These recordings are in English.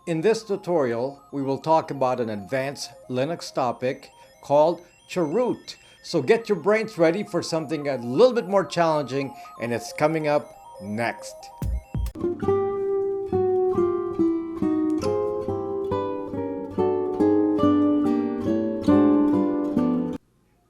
In this tutorial, we will talk about an advanced Linux topic called Chroot. So get your brains ready for something a little bit more challenging, and it's coming up next.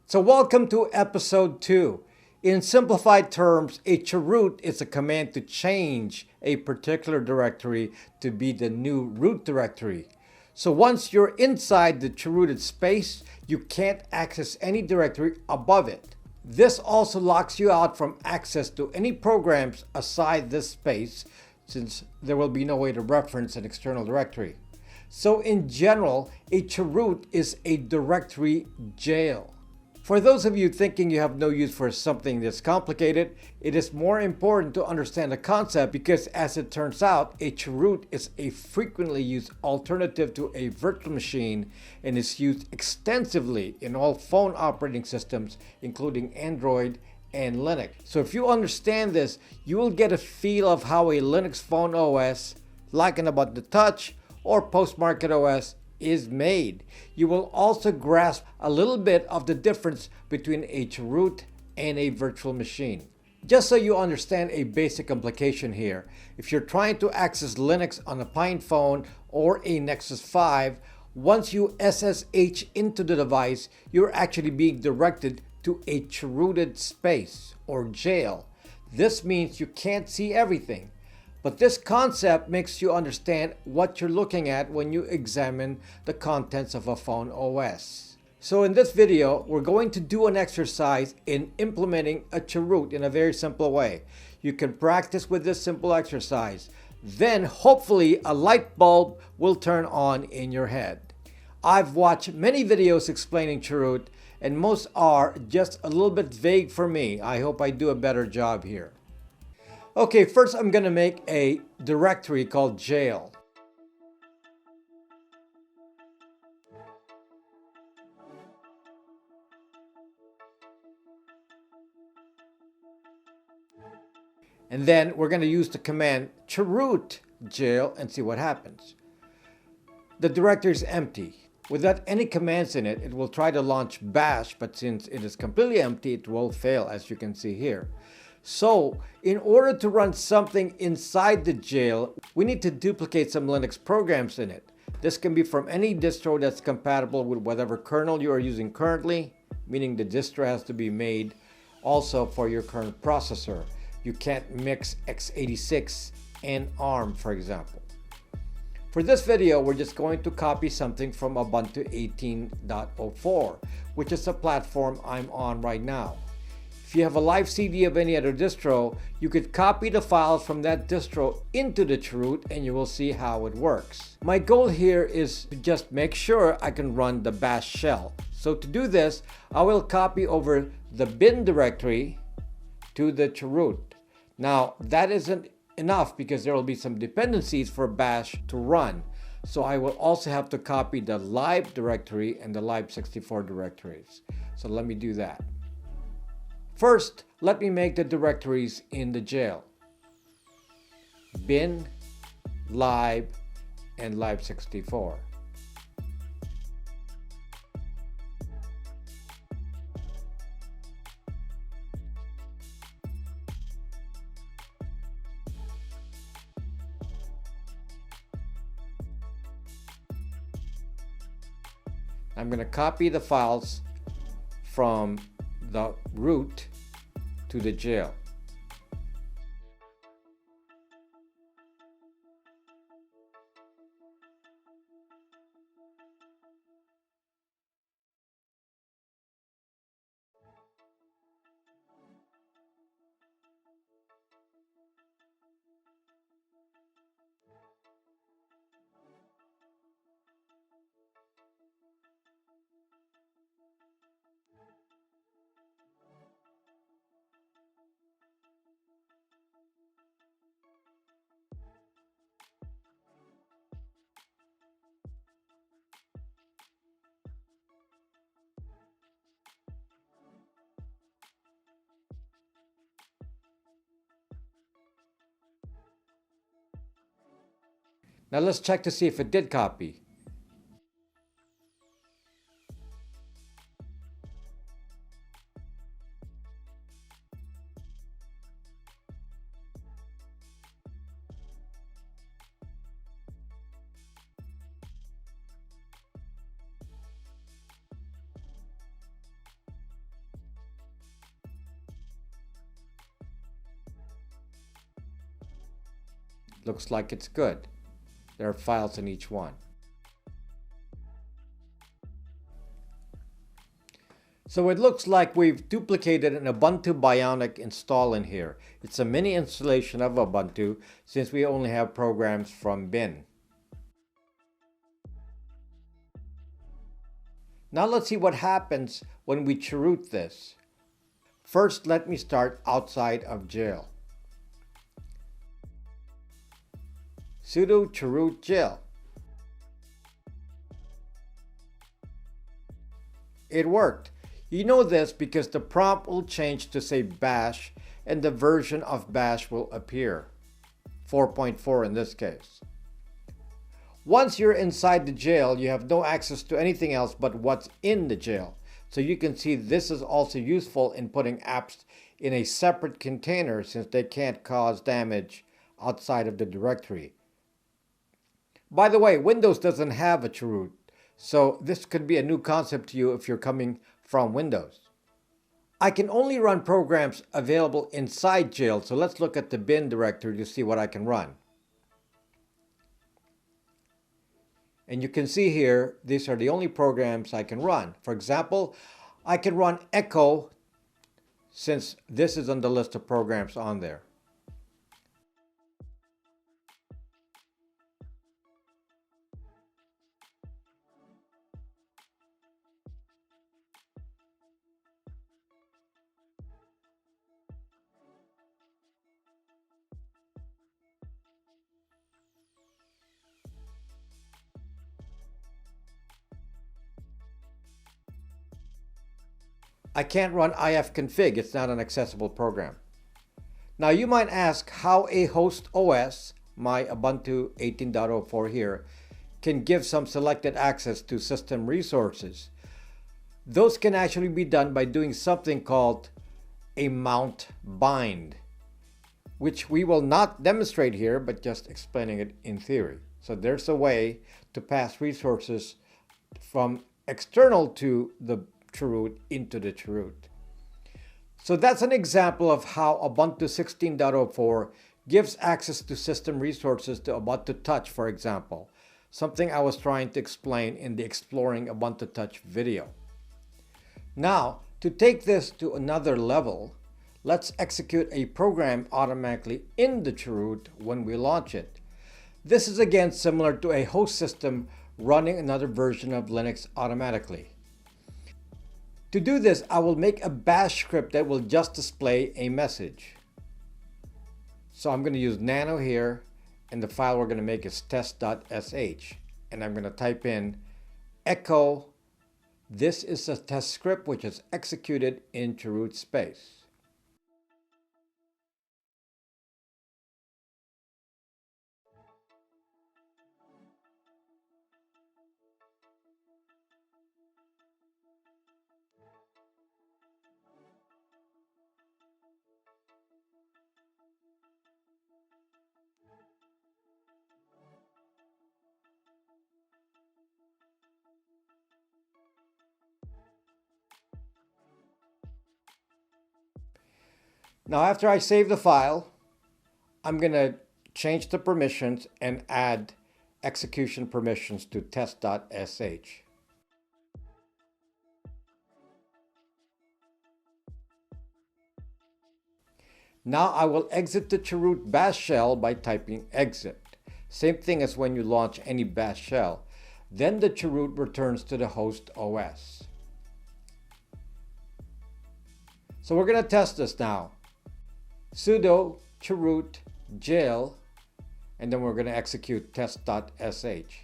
So welcome to episode 2. In simplified terms, a chroot is a command to change a particular directory to be the new root directory. So once you're inside the chrooted space, you can't access any directory above it. This also locks you out from access to any programs aside this space, since there will be no way to reference an external directory. So in general, a chroot is a directory jail. For those of you thinking you have no use for something this complicated, it is more important to understand the concept because, as it turns out, a chroot is a frequently used alternative to a virtual machine and is used extensively in all phone operating systems, including Android and Linux. So if you understand this, you will get a feel of how a Linux phone OS, like an Ubuntu Touch or post-market OS, is made. You will also grasp a little bit of the difference between a chroot and a virtual machine. Just so you understand a basic implication here, if you're trying to access Linux on a Pine phone or a Nexus 5, once you SSH into the device, you're actually being directed to a chrooted space or jail. This means you can't see everything. But this concept makes you understand what you're looking at when you examine the contents of a phone OS. So in this video, we're going to do an exercise in implementing a chroot in a very simple way. You can practice with this simple exercise. Then hopefully a light bulb will turn on in your head. I've watched many videos explaining chroot, and most are just a little bit vague for me. I hope I do a better job here. Okay, first I'm going to make a directory called jail. And then we're going to use the command chroot jail and see what happens. The directory is empty. Without any commands in it, it will try to launch bash, but since it is completely empty, it will fail, as you can see here. So, in order to run something inside the jail, we need to duplicate some Linux programs in it. This can be from any distro that's compatible with whatever kernel you are using currently, meaning the distro has to be made also for your current processor. You can't mix x86 and ARM, for example. For this video, we're just going to copy something from Ubuntu 18.04, which is the platform I'm on right now. If you have a live CD of any other distro, you could copy the files from that distro into the chroot and you will see how it works. My goal here is to just make sure I can run the bash shell. So to do this, I will copy over the bin directory to the chroot. Now that isn't enough because there will be some dependencies for bash to run. So I will also have to copy the lib directory and the lib64 directories. So let me do that. First, let me make the directories in the jail. Bin, lib, and lib64. I'm going to copy the files from the root to the jail. Now let's check to see if it did copy. Looks like it's good. There are files in each one. So it looks like we've duplicated an Ubuntu Bionic install in here. It's a mini installation of Ubuntu since we only have programs from bin. Now let's see what happens when we chroot this. First, let me start outside of jail. Sudo chroot jail. It worked. You know this because the prompt will change to say bash and the version of bash will appear. 4.4 in this case. Once you're inside the jail, you have no access to anything else but what's in the jail. So you can see this is also useful in putting apps in a separate container since they can't cause damage outside of the directory. By the way, Windows doesn't have a chroot, so this could be a new concept to you if you're coming from Windows. I can only run programs available inside jail, so let's look at the bin directory to see what I can run. And you can see here, these are the only programs I can run. For example, I can run echo since this is on the list of programs on there. I can't run ifconfig, it's not an accessible program. Now you might ask how a host OS, my Ubuntu 18.04 here, can give some selected access to system resources. Those can actually be done by doing something called a mount bind, which we will not demonstrate here, but just explaining it in theory. So there's a way to pass resources from external to the chroot into the chroot. So that's an example of how Ubuntu 16.04 gives access to system resources to Ubuntu Touch, for example, something I was trying to explain in the Exploring Ubuntu Touch video. Now, to take this to another level, let's execute a program automatically in the chroot when we launch it. This is again similar to a host system running another version of Linux automatically. To do this, I will make a bash script that will just display a message. So I'm going to use nano here, and the file we're going to make is test.sh. And I'm going to type in echo. This is a test script which is executed in chroot space. Now after I save the file, I'm going to change the permissions and add execution permissions to test.sh. Now I will exit the chroot bash shell by typing exit. Same thing as when you launch any bash shell. Then the chroot returns to the host OS. So we're going to test this now. Sudo chroot jail, and then we're going to execute test.sh.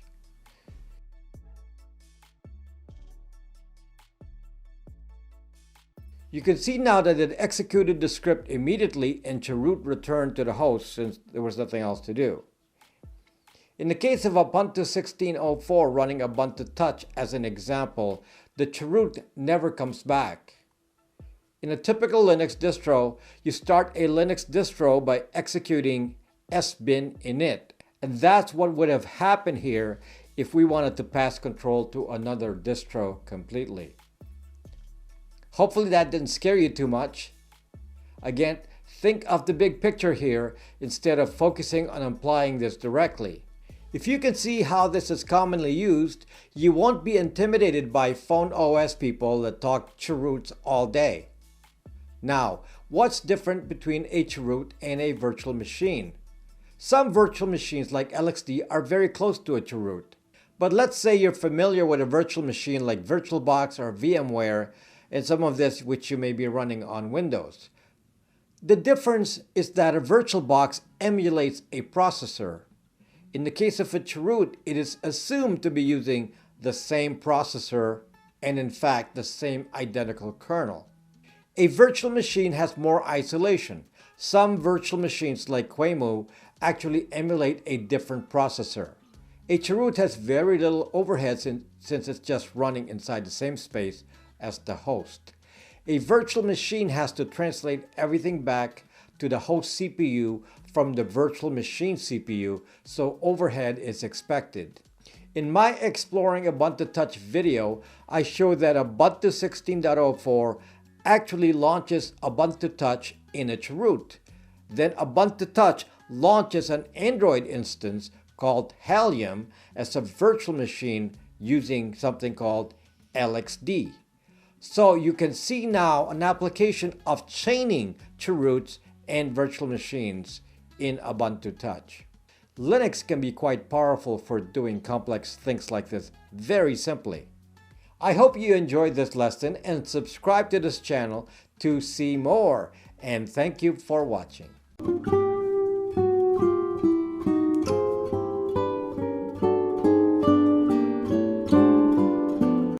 You can see now that it executed the script immediately and chroot returned to the host since there was nothing else to do. In the case of Ubuntu 16.04 running Ubuntu Touch as an example, the Chroot never comes back. In a typical Linux distro, you start a Linux distro by executing sbin init. And that's what would have happened here if we wanted to pass control to another distro completely. Hopefully that didn't scare you too much. Again, think of the big picture here instead of focusing on applying this directly. If you can see how this is commonly used, you won't be intimidated by phone OS people that talk Chroots all day. Now, what's different between a Chroot and a virtual machine? Some virtual machines like LXD are very close to a Chroot. But let's say you're familiar with a virtual machine like VirtualBox or VMware, and some of this which you may be running on Windows. The difference is that a VirtualBox emulates a processor. In the case of a Chroot, it is assumed to be using the same processor and in fact the same identical kernel. A virtual machine has more isolation. Some virtual machines like QEMU actually emulate a different processor. A Chroot has very little overhead since it's just running inside the same space as the host. A virtual machine has to translate everything back to the host CPU from the virtual machine CPU, so overhead is expected. In my Exploring Ubuntu Touch video, I show that Ubuntu 16.04 actually launches Ubuntu Touch in a Chroot. Then Ubuntu Touch launches an Android instance called Helium as a virtual machine using something called LXD. So you can see now an application of chaining Chroots and virtual machines in Ubuntu Touch. Linux can be quite powerful for doing complex things like this very simply. I hope you enjoyed this lesson and subscribe to this channel to see more. And thank you for watching.